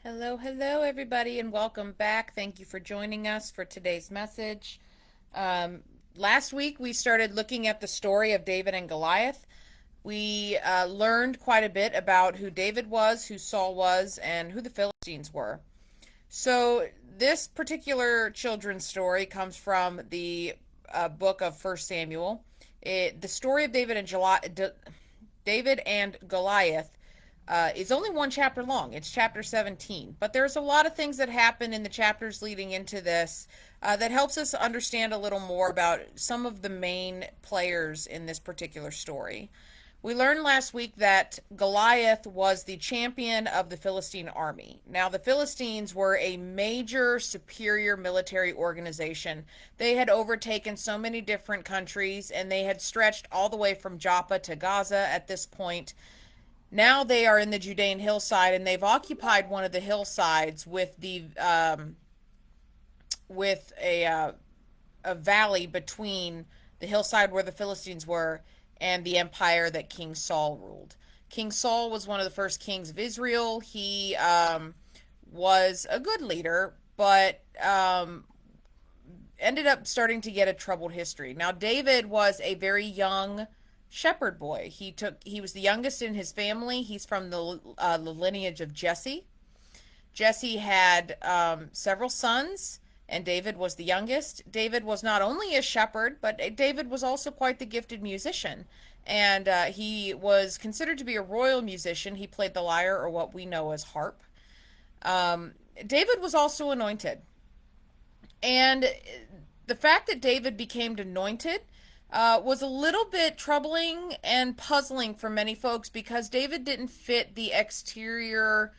Hello, everybody, and welcome back. Thank you for joining us for today's message. Last week, we started looking at the story of David and Goliath. We learned quite a bit about who David was, who Saul was, and who the Philistines were. So, this particular children's story comes from the book of First Samuel. The story of David and Goliath is only one chapter long. It's chapter 17. But there's a lot of things that happen in the chapters leading into this that helps us understand a little more about some of the main players in this particular story. We learned last week that Goliath was the champion of the Philistine army. Now, the Philistines were a major, superior military organization. They had overtaken so many different countries, and they had stretched all the way from Joppa to Gaza at this point. Now they are in the Judean hillside, and they've occupied one of the hillsides with a valley between the hillside where the Philistines were and the empire that King Saul ruled. King Saul was one of the first kings of Israel. He was a good leader, but ended up starting to get a troubled history. Now, David was a very young shepherd boy. He was the youngest in his family. He's from the lineage of Jesse. Jesse had several sons, and David was the youngest. David was not only a shepherd, but David was also quite the gifted musician. And he was considered to be a royal musician. He played the lyre, or what we know as harp. David was also anointed. And the fact that David became anointed was a little bit troubling and puzzling for many folks because David didn't fit the exterior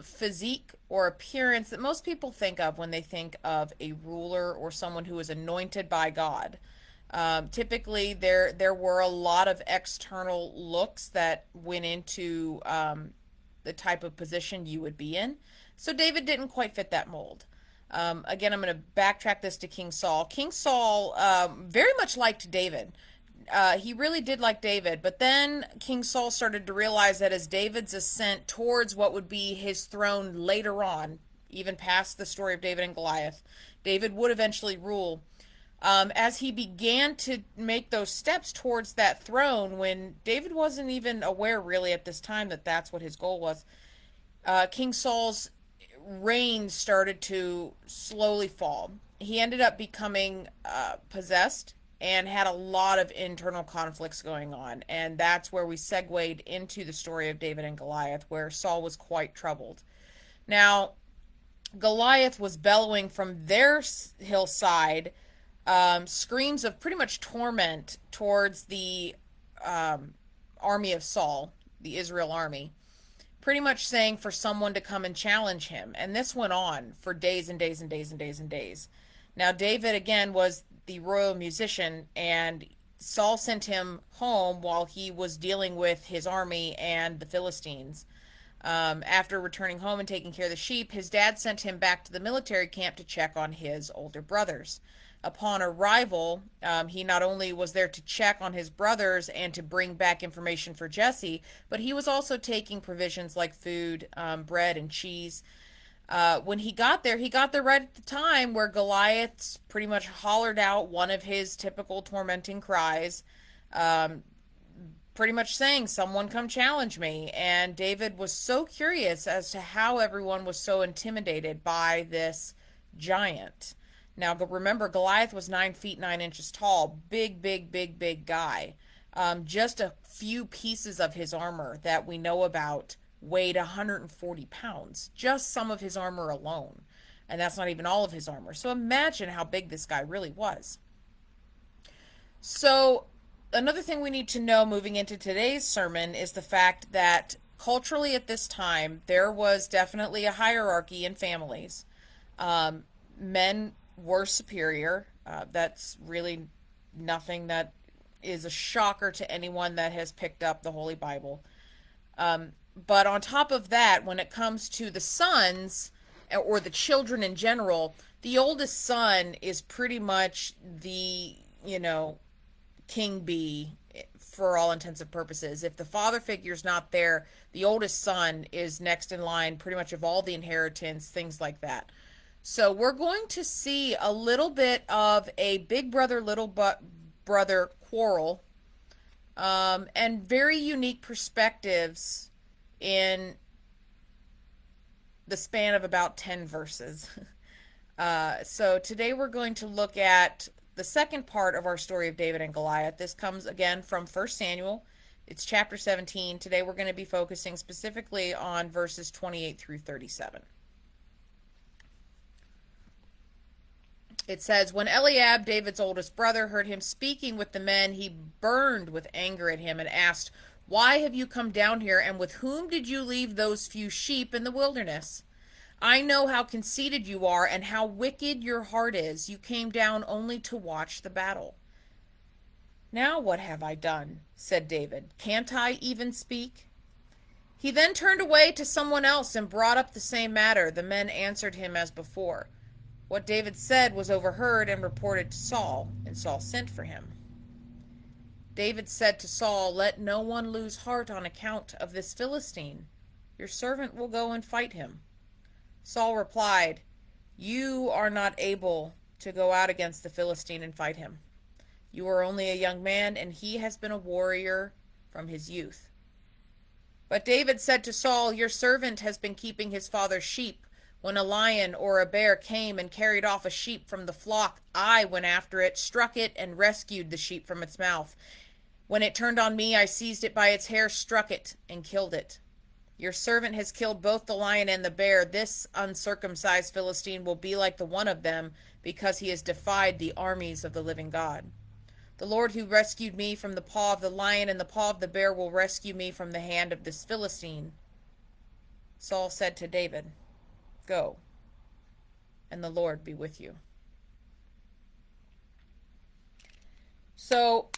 physique or appearance that most people think of when they think of a ruler or someone who is anointed by God. Typically, there were a lot of external looks that went into the type of position you would be in. So David didn't quite fit that mold. Again, I'm going to backtrack this to King Saul. King Saul very much liked David. He really did like David, but then King Saul started to realize that as David's ascent towards what would be his throne later on, even past the story of David and Goliath, David would eventually rule. As he began to make those steps towards that throne, when David wasn't even aware really at this time that that's what his goal was, King Saul's reign started to slowly fall. He ended up becoming possessed and had a lot of internal conflicts going on. And that's where we segued into the story of David and Goliath, where Saul was quite troubled. Now, Goliath was bellowing from their hillside screams of pretty much torment towards the army of Saul, the Israel army, pretty much saying for someone to come and challenge him. And this went on for days and days and days and days and days. Now, David, again, was the royal musician, and Saul sent him home while he was dealing with his army and the Philistines. After returning home and taking care of the sheep, his dad sent him back to the military camp to check on his older brothers. Upon arrival, he not only was there to check on his brothers and to bring back information for Jesse, but he was also taking provisions like food, bread, and cheese. When he got there right at the time where Goliath pretty much hollered out one of his typical tormenting cries, pretty much saying, "Someone come challenge me." And David was so curious as to how everyone was so intimidated by this giant. Now, remember, Goliath was 9 feet 9 inches tall. Big, big, big, big guy. Just a few pieces of his armor that we know about weighed 140 pounds. Just some of his armor alone. And that's not even all of his armor. So imagine how big this guy really was. So, another thing we need to know moving into today's sermon is the fact that culturally at this time, there was definitely a hierarchy in families. Men were superior. That's really nothing that is a shocker to anyone that has picked up the Holy Bible. But on top of that, when it comes to the sons or the children in general, the oldest son is pretty much the, king bee for all intents and purposes. If the father figure's not there, the oldest son is next in line pretty much of all the inheritance, things like that. So we're going to see a little bit of a big brother, little brother quarrel, and very unique perspectives in the span of about 10 verses. So today we're going to look at the second part of our story of David and Goliath. This comes again from 1 Samuel. It's chapter 17. Today we're going to be focusing specifically on verses 28 through 37. It says, when Eliab, David's oldest brother, heard him speaking with the men, he burned with anger at him and asked, why have you come down here, and with whom did you leave those few sheep in the wilderness? I know how conceited you are and how wicked your heart is. You came down only to watch the battle. Now what have I done? Said David. Can't I even speak? He then turned away to someone else and brought up the same matter. The men answered him as before. What David said was overheard and reported to Saul, and Saul sent for him. David said to Saul, let no one lose heart on account of this Philistine. Your servant will go and fight him. Saul replied, you are not able to go out against the Philistine and fight him. You are only a young man, and he has been a warrior from his youth. But David said to Saul, your servant has been keeping his father's sheep. When a lion or a bear came and carried off a sheep from the flock, I went after it, struck it, and rescued the sheep from its mouth. When it turned on me, I seized it by its hair, struck it, and killed it. Your servant has killed both the lion and the bear. This uncircumcised Philistine will be like the one of them, because he has defied the armies of the living God. The Lord who rescued me from the paw of the lion and the paw of the bear will rescue me from the hand of this Philistine. Saul said to David, go, and the Lord be with you. So,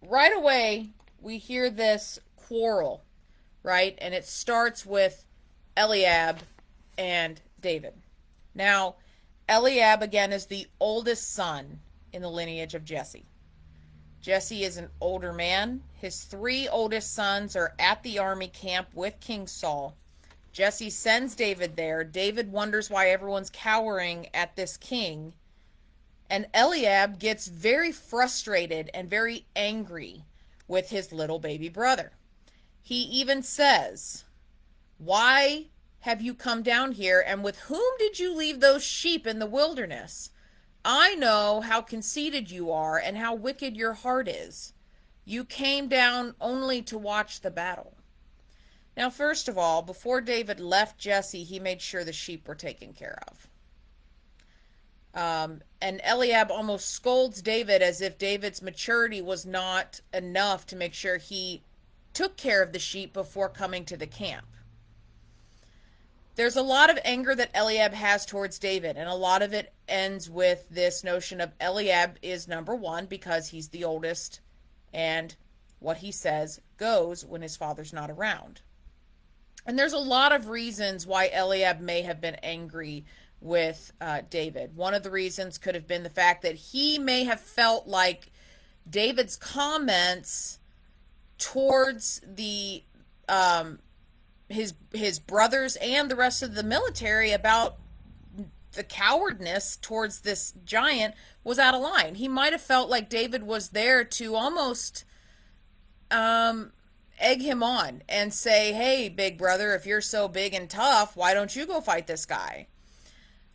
right away, we hear this quarrel, right? And it starts with Eliab and David. Now, Eliab, again, is the oldest son in the lineage of Jesse. Jesse is an older man. His 3 oldest sons are at the army camp with King Saul. Jesse sends David there. David wonders why everyone's cowering at this king. And Eliab gets very frustrated and very angry with his little baby brother. He even says, why have you come down here, and with whom did you leave those sheep in the wilderness? I know how conceited you are and how wicked your heart is. You came down only to watch the battle. Now, first of all, before David left Jesse, he made sure the sheep were taken care of. And Eliab almost scolds David as if David's maturity was not enough to make sure he took care of the sheep before coming to the camp. There's a lot of anger that Eliab has towards David, and a lot of it ends with this notion of Eliab is number one because he's the oldest, and what he says goes when his father's not around. And there's a lot of reasons why Eliab may have been angry with David. One of the reasons could have been the fact that he may have felt like David's comments towards the his brothers and the rest of the military about the cowardness towards this giant was out of line. He might have felt like David was there to almost egg him on and say, hey, big brother, if you're so big and tough, why don't you go fight this guy?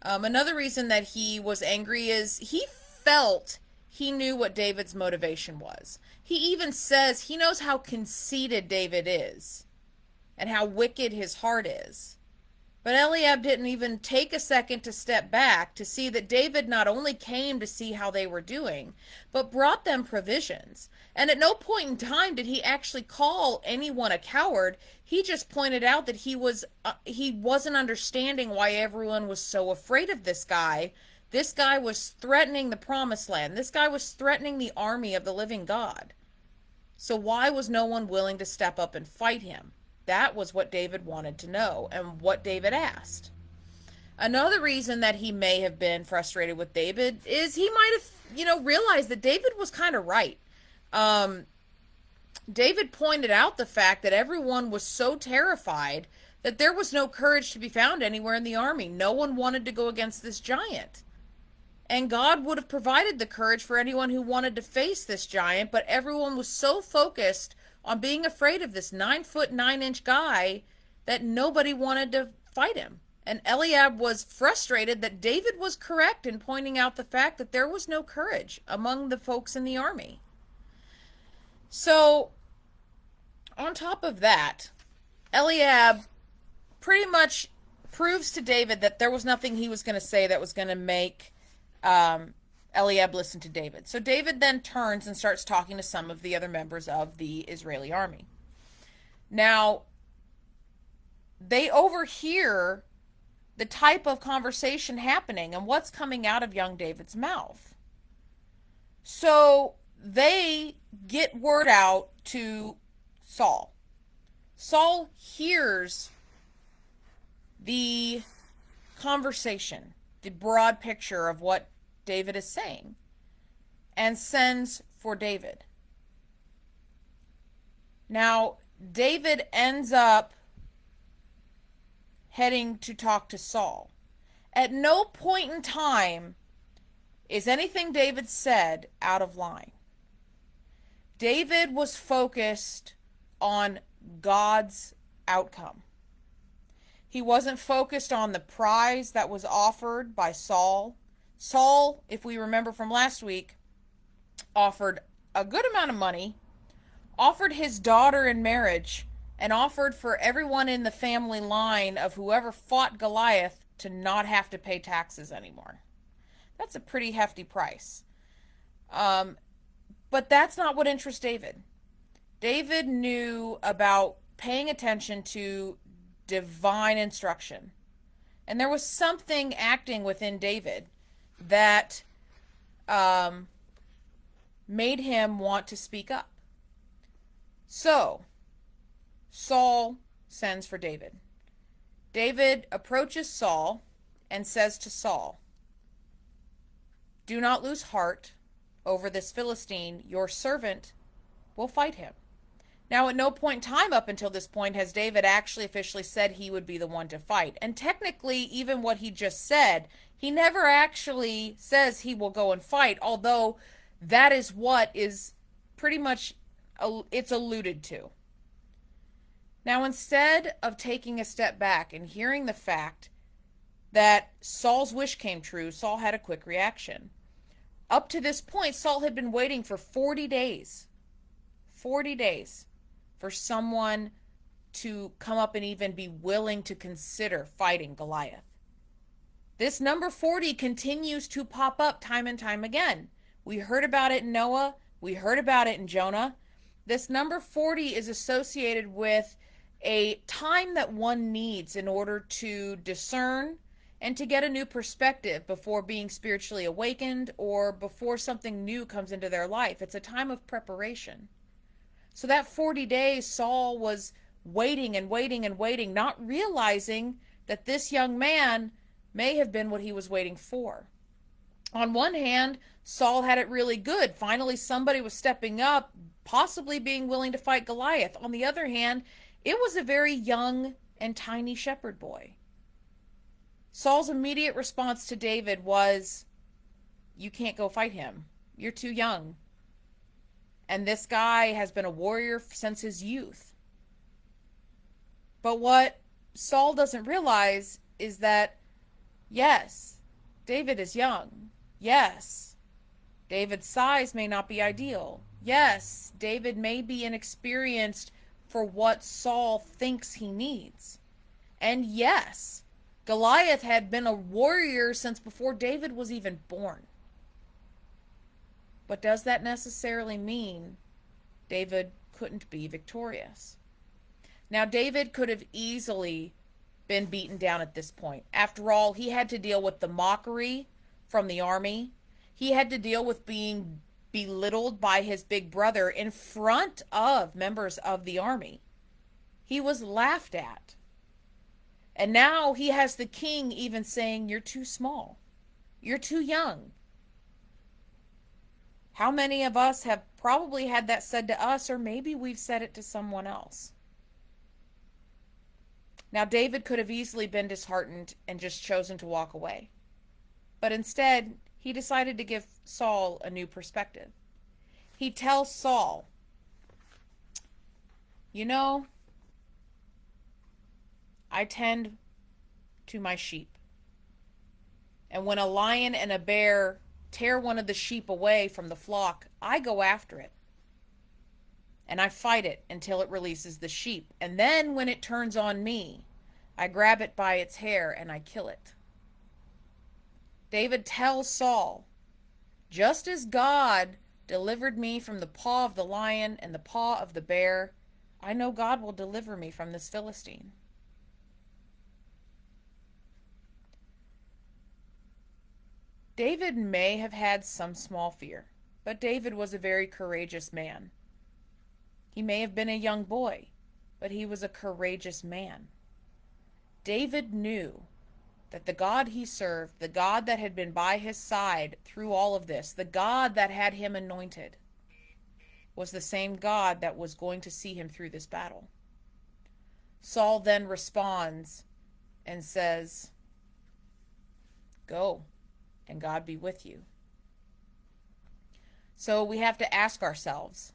Another reason that he was angry is he felt he knew what David's motivation was. He even says he knows how conceited David is and how wicked his heart is. But Eliab didn't even take a second to step back to see that David not only came to see how they were doing, but brought them provisions. And at no point in time did he actually call anyone a coward. He just pointed out that he wasn't understanding why everyone was so afraid of this guy. This guy was threatening the promised land. This guy was threatening the army of the living God. So why was no one willing to step up and fight him? That was what David wanted to know and what David asked. Another reason that he may have been frustrated with David is he might have, realized that David was kind of right. David pointed out the fact that everyone was so terrified that there was no courage to be found anywhere in the army. No one wanted to go against this giant. And God would have provided the courage for anyone who wanted to face this giant, but everyone was so focused on being afraid of this 9 foot 9 inch guy that nobody wanted to fight him. And Eliab was frustrated that David was correct in pointing out the fact that there was no courage among the folks in the army. So, on top of that, Eliab pretty much proves to David that there was nothing he was going to say that was going to make Eliab listen to David. So David then turns and starts talking to some of the other members of the Israeli army. Now, they overhear the type of conversation happening and what's coming out of young David's mouth. So they get word out to Saul. Saul hears the conversation, the broad picture of what David is saying, and sends for David. Now, David ends up heading to talk to Saul. At no point in time is anything David said out of line. David was focused on God's outcome. He wasn't focused on the prize that was offered by Saul. Saul, if we remember from last week, offered a good amount of money, offered his daughter in marriage, and offered for everyone in the family line of whoever fought Goliath to not have to pay taxes anymore. That's a pretty hefty price. But that's not what interests David. David knew about paying attention to divine instruction. And there was something acting within David that made him want to speak up. So, Saul sends for David. David approaches Saul and says to Saul, "Do not lose heart over this Philistine. Your servant will fight him." Now, at no point in time up until this point has David actually officially said he would be the one to fight. And technically, even what he just said, he never actually says he will go and fight, although that is what is pretty much, it's alluded to. Now, instead of taking a step back and hearing the fact that Saul's wish came true, Saul had a quick reaction. Up to this point, Saul had been waiting for 40 days. 40 days for someone to come up and even be willing to consider fighting Goliath. This number 40 continues to pop up time and time again. We heard about it in Noah. We heard about it in Jonah. This number 40 is associated with a time that one needs in order to discern and to get a new perspective before being spiritually awakened or before something new comes into their life. It's a time of preparation. So that 40 days, Saul was waiting and waiting and waiting, not realizing that this young man may have been what he was waiting for. On one hand, Saul had it really good. Finally, somebody was stepping up, possibly being willing to fight Goliath. On the other hand, it was a very young and tiny shepherd boy. Saul's immediate response to David was, "You can't go fight him. You're too young. And this guy has been a warrior since his youth." But what Saul doesn't realize is that, yes, David is young. Yes, David's size may not be ideal. Yes, David may be inexperienced for what Saul thinks he needs. And yes, Goliath had been a warrior since before David was even born. But does that necessarily mean David couldn't be victorious? Now, David could have easily been beaten down at this point. After all, he had to deal with the mockery from the army. He had to deal with being belittled by his big brother in front of members of the army. He was laughed at. And now he has the king even saying, "You're too small. You're too young. How many of us have probably had that said to us, or maybe we've said it to someone else? Now, David could have easily been disheartened and just chosen to walk away. But instead, he decided to give Saul a new perspective. He tells Saul, you know, I tend to my sheep. And when a lion and a bear tear one of the sheep away from the flock, I go after it. And I fight it until it releases the sheep. And then when it turns on me, I grab it by its hair and I kill it. David tells Saul, just as God delivered me from the paw of the lion and the paw of the bear, I know God will deliver me from this Philistine. David may have had some small fear, but David was a very courageous man. He may have been a young boy, but he was a courageous man. David knew that the God he served, the God that had been by his side through all of this, the God that had him anointed, was the same God that was going to see him through this battle. Saul then responds and says, go, and God be with you. So we have to ask ourselves,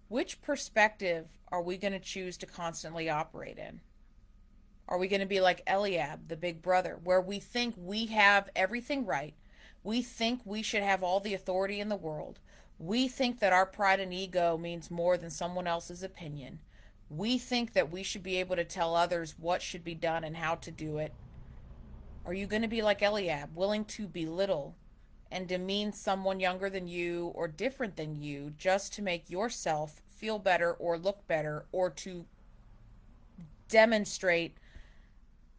which perspective are we going to choose to constantly operate in? Are we going to be like Eliab, the big brother, where we think we have everything right? We think we should have all the authority in the world. We think that our pride and ego means more than someone else's opinion. We think that we should be able to tell others what should be done and how to do it. Are you going to be like Eliab, willing to belittle and demean someone younger than you or different than you just to make yourself feel better or look better, or to demonstrate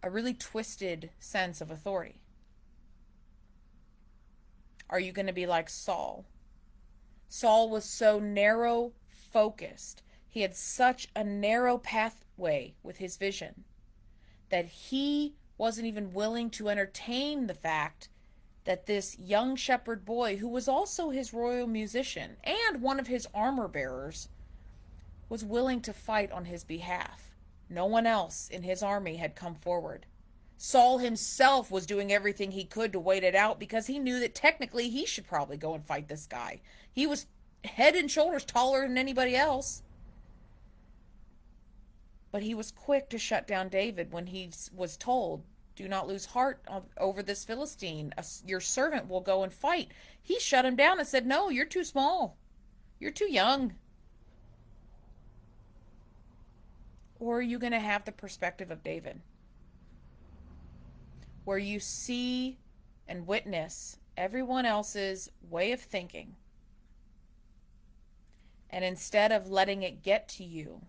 a really twisted sense of authority? Are you going to be like Saul? Saul was so narrow focused. He had such a narrow pathway with his vision that he wasn't even willing to entertain the fact that this young shepherd boy, who was also his royal musician and one of his armor bearers, was willing to fight on his behalf. No one else in his army had come forward. Saul himself was doing everything he could to wait it out because he knew that technically he should probably go and fight this guy. He was head and shoulders taller than anybody else. But he was quick to shut down David when he was told, do not lose heart over this Philistine. Your servant will go and fight. He shut him down and said, no, you're too small. You're too young. Or are you going to have the perspective of David, where you see and witness everyone else's way of thinking, and instead of letting it get to you,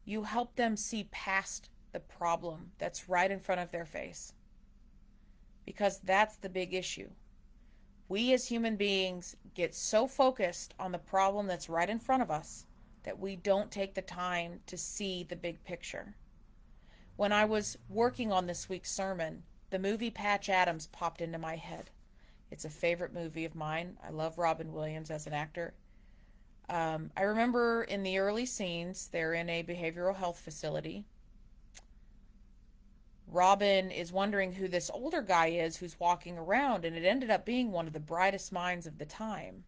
you help them see past the problem that's right in front of their face? Because that's the big issue. We as human beings get so focused on the problem that's right in front of us that we don't take the time to see the big picture. When I was working on this week's sermon, the movie Patch Adams popped into my head. It's a favorite movie of mine. I love Robin Williams as an actor. I remember in the early scenes, they're in a behavioral health facility. Robin is wondering who this older guy is who's walking around, and it ended up being one of the brightest minds of the time.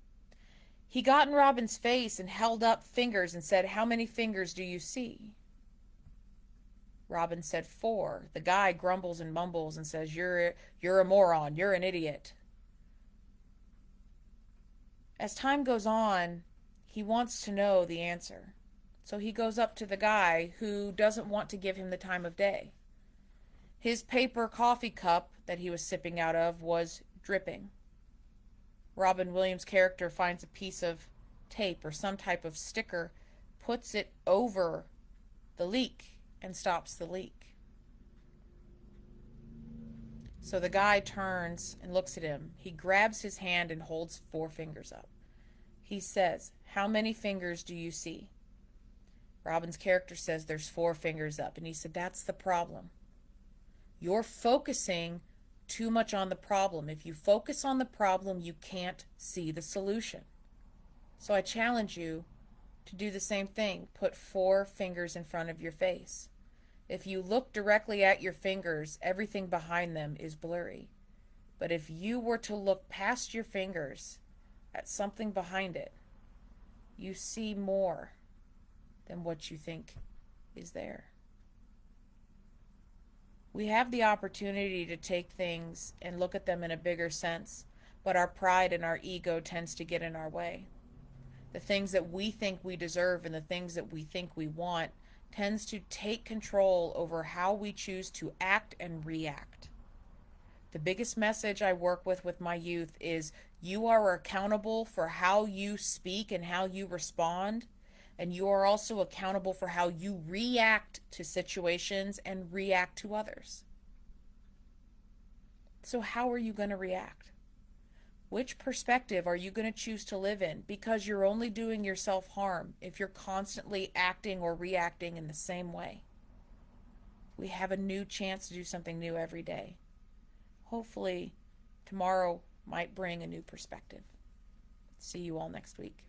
He got in Robin's face and held up fingers and said, how many fingers do you see? Robin said 4. The guy grumbles and mumbles and says, you're a moron, you're an idiot. As time goes on, he wants to know the answer. So he goes up to the guy who doesn't want to give him the time of day. His paper coffee cup that he was sipping out of was dripping. Robin Williams' character finds a piece of tape or some type of sticker, puts it over the leak, and stops the leak. So the guy turns and looks at him. He grabs his hand and holds 4 fingers up. He says, how many fingers do you see? Robin's character says there's 4 fingers up. And he said, that's the problem. You're focusing too much on the problem. If you focus on the problem, you can't see the solution. So I challenge you to do the same thing. Put 4 fingers in front of your face. If you look directly at your fingers, everything behind them is blurry. But if you were to look past your fingers at something behind it, you see more than what you think is there. We have the opportunity to take things and look at them in a bigger sense, but our pride and our ego tends to get in our way. The things that we think we deserve and the things that we think we want tends to take control over how we choose to act and react. The biggest message I work with my youth is you are accountable for how you speak and how you respond, and you are also accountable for how you react to situations and react to others. So how are you going to react? Which perspective are you going to choose to live in? Because you're only doing yourself harm if you're constantly acting or reacting in the same way. We have a new chance to do something new every day. Hopefully, tomorrow might bring a new perspective. See you all next week.